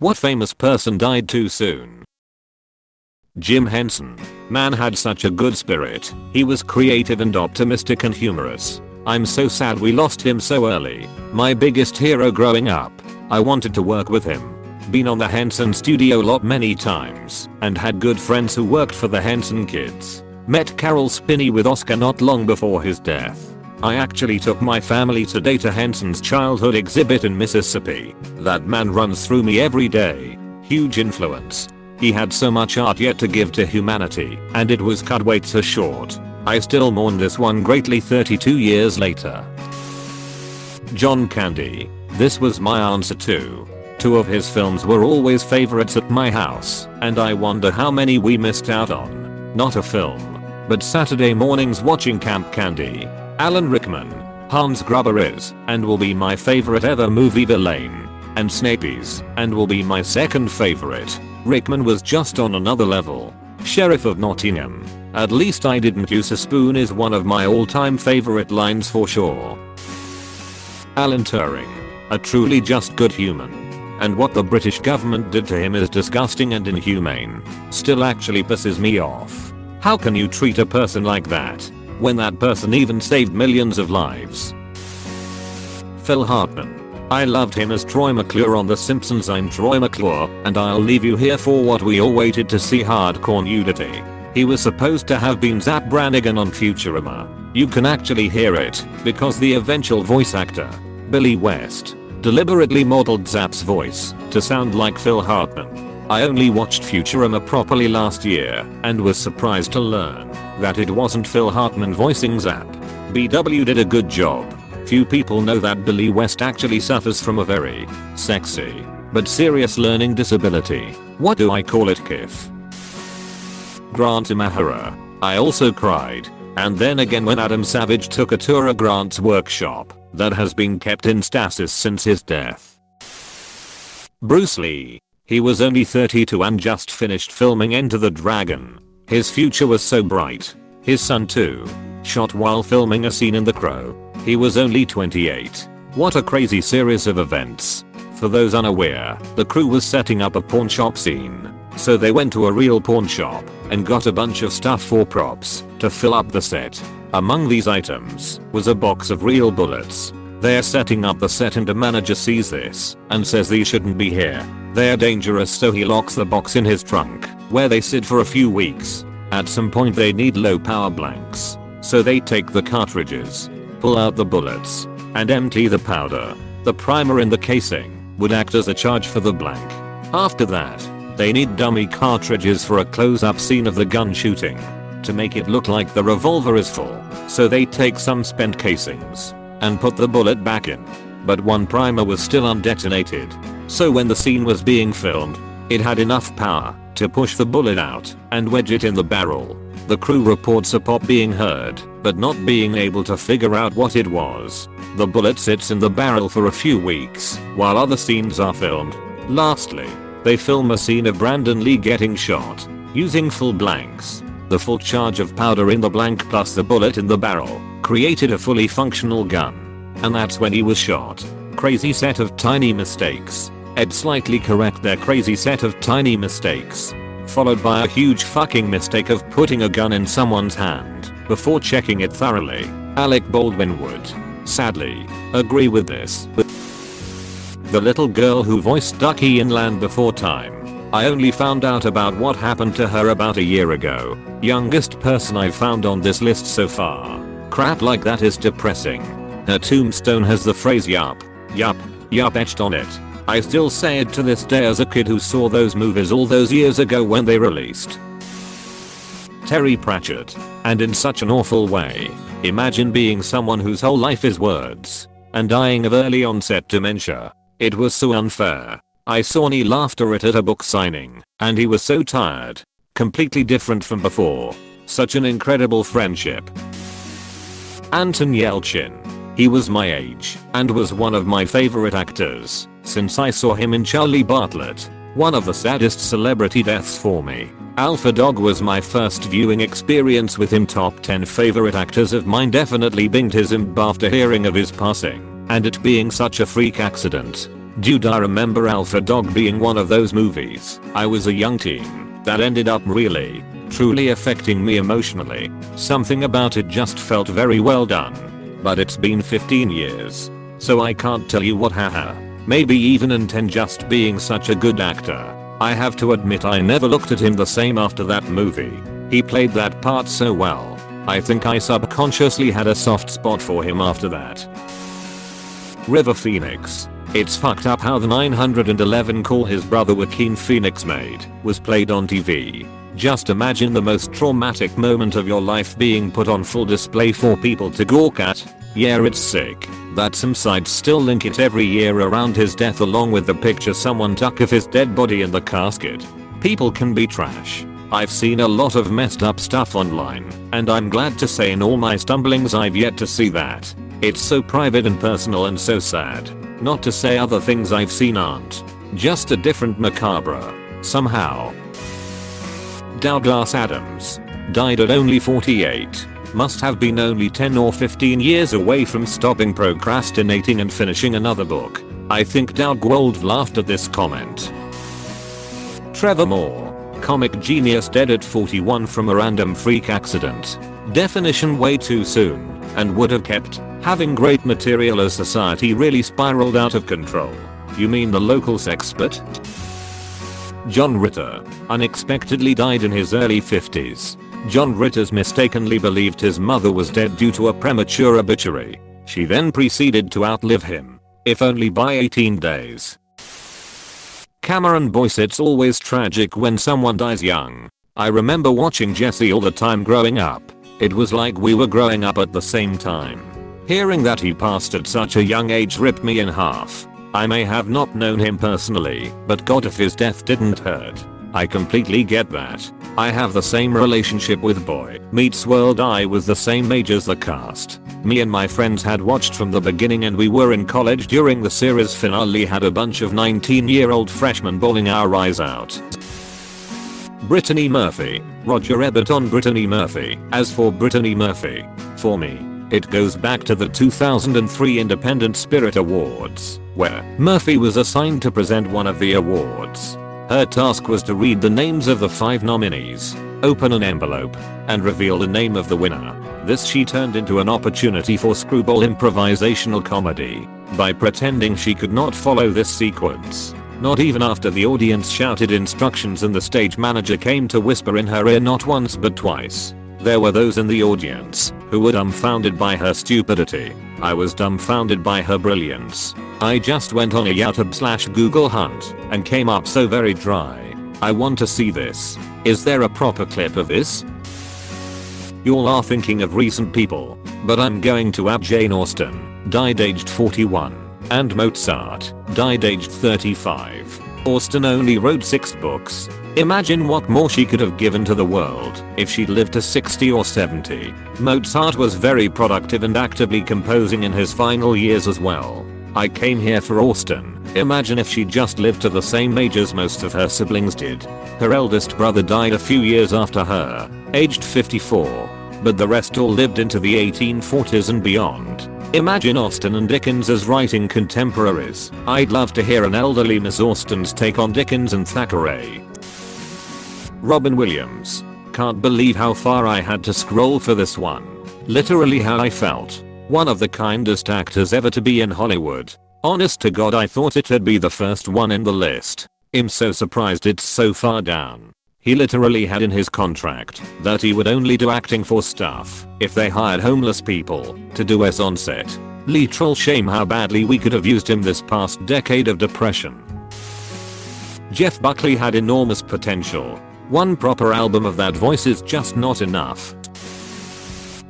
What famous person died too soon? Jim Henson. Man had such a good spirit. He was creative and optimistic and humorous. I'm so sad we lost him so early. My biggest hero growing up. I wanted to work with him. Been on the Henson studio lot many times and had good friends who worked for the Henson kids. Met Carol Spinney with Oscar not long before his death. I actually took my family to Data Henson's childhood exhibit in Mississippi. That man runs through me every day. Huge influence. He had so much art yet to give to humanity, and it was cut way too short. I still mourn this one greatly 32 years later. John Candy. This was my answer too. Two of his films were always favorites at my house, and I wonder how many we missed out on. Not a film, but Saturday mornings watching Camp Candy. Alan Rickman. Hans Gruber is, and will be my favorite ever movie villain. And Snape's, and will be my second favorite. Rickman was just on another level. Sheriff of Nottingham. At least I didn't use a spoon is one of my all-time favorite lines for sure. Alan Turing. A truly just good human. And what the British government did to him is disgusting and inhumane. Still actually pisses me off. How can you treat a person like that, when that person even saved millions of lives? Phil Hartman. I loved him as Troy McClure on The Simpsons. I'm Troy McClure, and I'll leave you here for what we all waited to see, hardcore nudity. He was supposed to have been Zap Brannigan on Futurama. You can actually hear it, because the eventual voice actor, Billy West, deliberately modeled Zap's voice to sound like Phil Hartman. I only watched Futurama properly last year, and was surprised to learn that it wasn't Phil Hartman voicing Zap. BW did a good job. Few people know that Billy West actually suffers from a very sexy but serious learning disability. What do I call it, Kif? Grant Imahara. I also cried. And then again when Adam Savage took a tour of Grant's workshop that has been kept in stasis since his death. Bruce Lee. He was only 32 and just finished filming Enter the Dragon. His future was so bright. His son too. Shot while filming a scene in The Crow. He was only 28. What a crazy series of events. For those unaware, the crew was setting up a pawn shop scene. So they went to a real pawn shop and got a bunch of stuff for props to fill up the set. Among these items was a box of real bullets. They're setting up the set and a manager sees this and says these shouldn't be here. They're dangerous, so he locks the box in his trunk, where they sit for a few weeks. At some point they need low power blanks. So they take the cartridges, pull out the bullets, and empty the powder. The primer in the casing would act as a charge for the blank. After that, they need dummy cartridges for a close-up scene of the gun shooting to make it look like the revolver is full. So they take some spent casings and put the bullet back in. But one primer was still undetonated. So when the scene was being filmed, it had enough power to push the bullet out and wedge it in the barrel. The crew reports a pop being heard, but not being able to figure out what it was. The bullet sits in the barrel for a few weeks while other scenes are filmed. Lastly, they film a scene of Brandon Lee getting shot using full blanks. The full charge of powder in the blank plus the bullet in the barrel created a fully functional gun. And that's when he was shot. Crazy set of tiny mistakes. Ed slightly correct their crazy set of tiny mistakes. Followed by a huge fucking mistake of putting a gun in someone's hand before checking it thoroughly. Alec Baldwin would, sadly, agree with this. The little girl who voiced Ducky in Land Before Time. I only found out about what happened to her about a year ago. Youngest person I've found on this list so far. Crap like that is depressing. Her tombstone has the phrase yup etched on it. I still say it to this day as a kid who saw those movies all those years ago when they released. Terry Pratchett. And in such an awful way. Imagine being someone whose whole life is words and dying of early onset dementia. It was so unfair. I saw Neil after it at a book signing, and he was so tired. Completely different from before. Such an incredible friendship. Anton Yelchin. He was my age, and was one of my favorite actors, since I saw him in Charlie Bartlett. One of the saddest celebrity deaths for me. Alpha Dog was my first viewing experience with him. Top 10 favorite actors of mine. Definitely binged his imp after hearing of his passing, and it being such a freak accident. Dude, I remember Alpha Dog being one of those movies. I was a young teen that ended up really, truly affecting me emotionally. Something about it just felt very well done. But it's been 15 years. So I can't tell you what haha. Maybe even intend just being such a good actor. I have to admit I never looked at him the same after that movie. He played that part so well. I think I subconsciously had a soft spot for him after that. River Phoenix. It's fucked up how the 911 call his brother Joaquin Phoenix made was played on TV. Just imagine the most traumatic moment of your life being put on full display for people to gawk at. Yeah, it's sick that some sites still link it every year around his death along with the picture someone took of his dead body in the casket. People can be trash. I've seen a lot of messed up stuff online, and I'm glad to say in all my stumblings I've yet to see that. It's so private and personal and so sad. Not to say other things I've seen aren't. Just a different macabre. Somehow. Douglas Adams. Died at only 48. Must have been only 10 or 15 years away from stopping procrastinating and finishing another book. I think Doug Wold laughed at this comment. Trevor Moore. Comic genius dead at 41 from a random freak accident. Definition way too soon, and would have kept having great material as society really spiraled out of control. You mean the local sexpert? John Ritter. Unexpectedly died in his early 50s. John Ritter's mistakenly believed his mother was dead due to a premature obituary. She then proceeded to outlive him, if only by 18 days. Cameron Boyce. It's always tragic when someone dies young. I remember watching Jesse all the time growing up. It was like we were growing up at the same time. Hearing that he passed at such a young age ripped me in half. I may have not known him personally, but God, if his death didn't hurt. I completely get that. I have the same relationship with Boy Meets World. I was the same age as the cast. Me and my friends had watched from the beginning and we were in college during the series finale. Had a bunch of 19-year-old freshmen bawling our eyes out. Brittany Murphy. Roger Ebert on Brittany Murphy. As for Brittany Murphy, for me, it goes back to the 2003 Independent Spirit Awards, where Murphy was assigned to present one of the awards. Her task was to read the names of the 5 nominees, open an envelope, and reveal the name of the winner. This she turned into an opportunity for screwball improvisational comedy by pretending she could not follow this sequence. Not even after the audience shouted instructions and the stage manager came to whisper in her ear not once but twice. There were those in the audience who were dumbfounded by her stupidity. I was dumbfounded by her brilliance. I just went on a YouTube/Google hunt and came up so very dry. I want to see this. Is there a proper clip of this? Y'all are thinking of recent people, but I'm going to add Jane Austen, died aged 41, and Mozart, died aged 35. Austen only wrote 6 books. Imagine what more she could have given to the world if she'd lived to 60 or 70. Mozart was very productive and actively composing in his final years as well. I came here for Austen. Imagine if she just lived to the same age as most of her siblings did. Her eldest brother died a few years after her, aged 54. But the rest all lived into the 1840s and beyond. Imagine Austen and Dickens as writing contemporaries. I'd love to hear an elderly Miss Austen's take on Dickens and Thackeray. Robin Williams. Can't believe how far I had to scroll for this one. Literally how I felt. One of the kindest actors ever to be in Hollywood. Honest to God, I thought it'd be the first one in the list. I'm so surprised it's so far down. He literally had in his contract that he would only do acting for stuff if they hired homeless people to do as on set. Literal shame how badly we could have used him this past decade of depression. Jeff Buckley had enormous potential. One proper album of that voice is just not enough.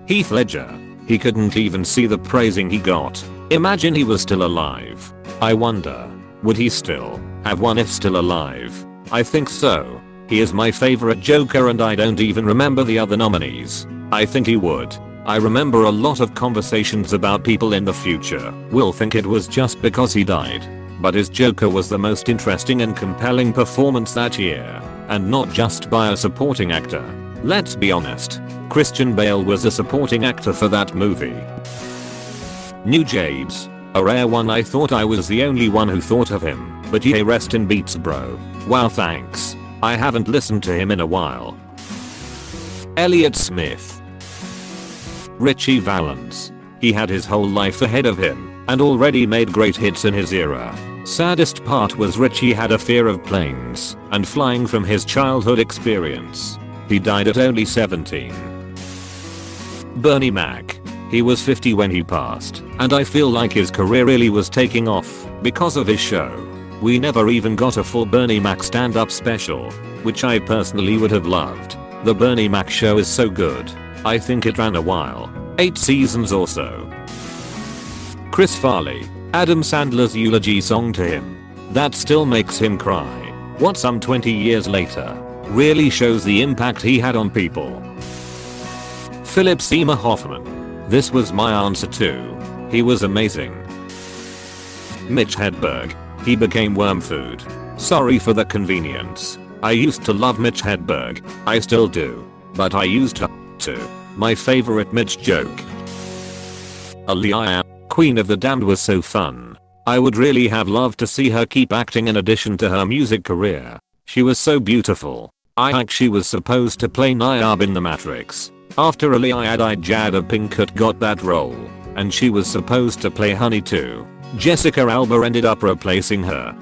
Heath Ledger. He couldn't even see the praising he got. Imagine he was still alive. I wonder, would he still have won if still alive? I think so. He is my favorite Joker and I don't even remember the other nominees. I think he would. I remember a lot of conversations about people in the future will think it was just because he died. But his Joker was the most interesting and compelling performance that year. And not just by a supporting actor. Let's be honest. Christian Bale was a supporting actor for that movie. New Javes. A rare one. I thought I was the only one who thought of him, but yeah, rest in beats bro. Wow, thanks. I haven't listened to him in a while. Elliott Smith. Ritchie Valens. He had his whole life ahead of him and already made great hits in his era. Saddest part was Ritchie had a fear of planes and flying from his childhood experience. He died at only 17. Bernie Mac. He was 50 when he passed, and I feel like his career really was taking off because of his show. We never even got a full Bernie Mac stand-up special, which I personally would have loved. The Bernie Mac show is so good. I think it ran a while. 8 seasons or so. Chris Farley. Adam Sandler's eulogy song to him. That still makes him cry. What, some 20 years later? Really shows the impact he had on people. Philip Seymour Hoffman. This was my answer too. He was amazing. Mitch Hedberg. He became worm food. Sorry for the convenience. I used to love Mitch Hedberg. I still do. But I used to. My favorite Mitch joke. Aaliyah. Queen of the Damned was so fun. I would really have loved to see her keep acting in addition to her music career. She was so beautiful. I think she was supposed to play Niamh in The Matrix. After Aaliyah died, Jada Pinkett got that role, and she was supposed to play Honey too. Jessica Alba ended up replacing her.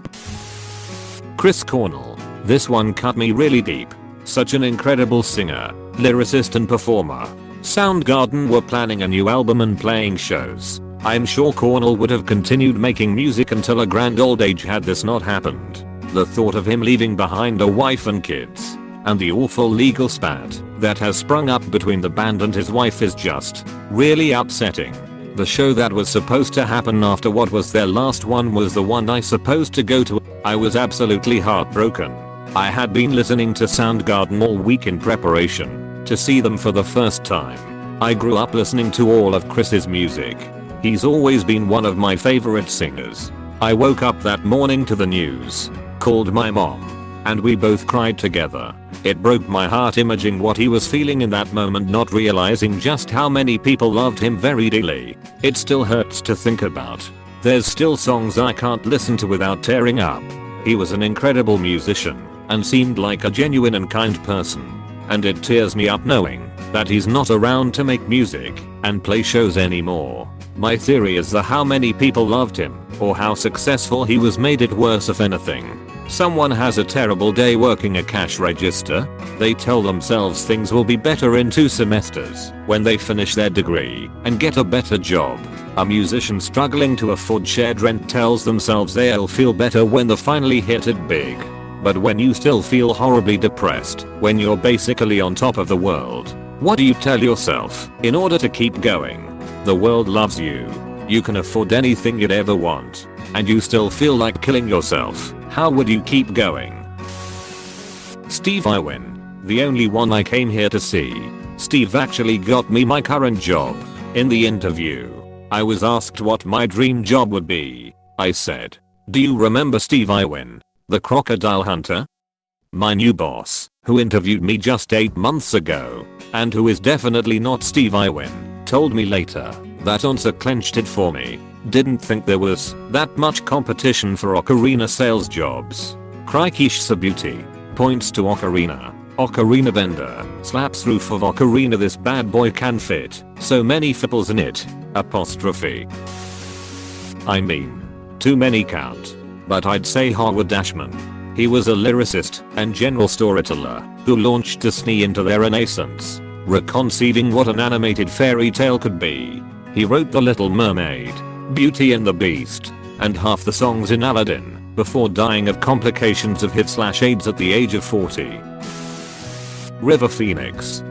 Chris Cornell. This one cut me really deep. Such an incredible singer, lyricist and performer. Soundgarden were planning a new album and playing shows. I'm sure Cornell would have continued making music until a grand old age had this not happened. The thought of him leaving behind a wife and kids, and the awful legal spat that has sprung up between the band and his wife is just really upsetting. The show that was supposed to happen after what was their last one was the one I supposed to go to. I was absolutely heartbroken. I had been listening to Soundgarden all week in preparation to see them for the first time. I grew up listening to all of Chris's music. He's always been one of my favorite singers. I woke up that morning to the news, called my mom, and we both cried together. It broke my heart imaging what he was feeling in that moment, not realizing just how many people loved him very dearly. It still hurts to think about. There's still songs I can't listen to without tearing up. He was an incredible musician and seemed like a genuine and kind person. And it tears me up knowing that he's not around to make music and play shows anymore. My theory is that how many people loved him or how successful he was made it worse if anything. Someone has a terrible day working a cash register. They tell themselves things will be better in 2 semesters when they finish their degree and get a better job. A musician struggling to afford shared rent tells themselves they'll feel better when they finally hit it big. But when you still feel horribly depressed when you're basically on top of the world, what do you tell yourself in order to keep going? The world loves you. You can afford anything you'd ever want. And you still feel like killing yourself. How would you keep going? Steve Irwin. The only one I came here to see. Steve actually got me my current job. In the interview, I was asked what my dream job would be. I said, "Do you remember Steve Irwin, the crocodile hunter?" My new boss, who interviewed me just 8 months ago, and who is definitely not Steve Irwin, told me later that answer clenched it for me. Didn't think there was that much competition for ocarina sales jobs. Crikey Sabuti points to ocarina. Ocarina vendor slaps roof of ocarina, this bad boy can fit so many fipples in it. Apostrophe. I mean, too many count. But I'd say Howard Ashman. He was a lyricist and general storyteller who launched Disney into their renaissance, reconceiving what an animated fairy tale could be. He wrote The Little Mermaid, Beauty and the Beast, and half the songs in Aladdin, before dying of complications of HIV/AIDS at the age of 40. River Phoenix.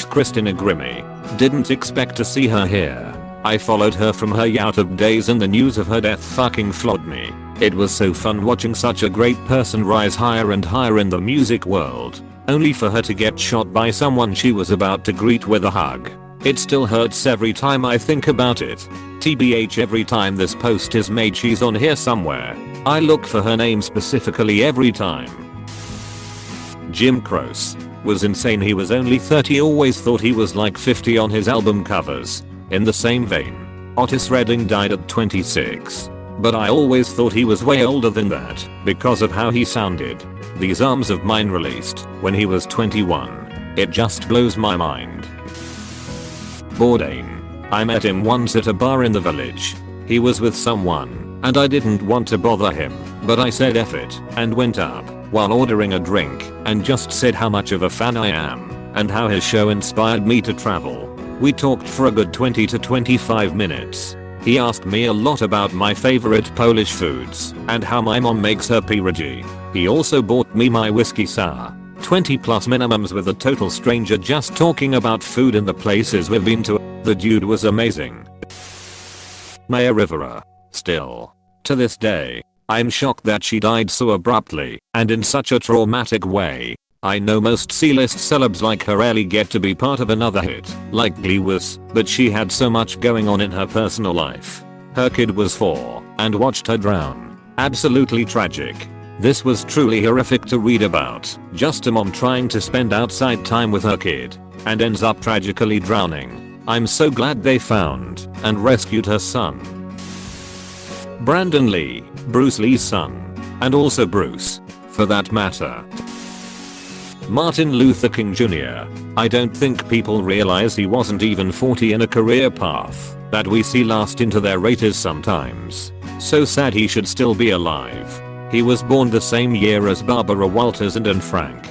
Christina Grimmie. Didn't expect to see her here. I followed her from her YouTube days and the news of her death fucking floored me. It was so fun watching such a great person rise higher and higher in the music world, only for her to get shot by someone she was about to greet with a hug. It still hurts every time I think about it. TBH, every time this post is made she's on here somewhere. I look for her name specifically every time. Jim Croce. Was insane, he was only 30, always thought he was like 50 on his album covers. In the same vein, Otis Redding died at 26. But I always thought he was way older than that because of how he sounded. These arms of mine released when he was 21. It just blows my mind. Bourdain. I met him once at a bar in the village. He was with someone, and I didn't want to bother him, but I said F it, and went up, while ordering a drink, and just said how much of a fan I am, and how his show inspired me to travel. We talked for a good 20 to 25 minutes. He asked me a lot about my favorite Polish foods, and how my mom makes her pierogi. He also bought me my whiskey sour. 20 plus minimums with a total stranger just talking about food and the places we've been to. The dude was amazing. Maya Rivera. Still. To this day, I'm shocked that she died so abruptly and in such a traumatic way. I know most C-list celebs like her rarely get to be part of another hit, like Glee was, but she had so much going on in her personal life. Her kid was 4 and watched her drown. Absolutely tragic. This was truly horrific to read about. Just a mom trying to spend outside time with her kid and ends up tragically drowning. I'm so glad they found and rescued her son. Brandon Lee, Bruce Lee's son. And also Bruce, for that matter. Martin Luther King Jr. I don't think people realize he wasn't even 40 in a career path that we see last into their 80s sometimes. So sad he should still be alive. He was born the same year as Barbara Walters and Anne Frank.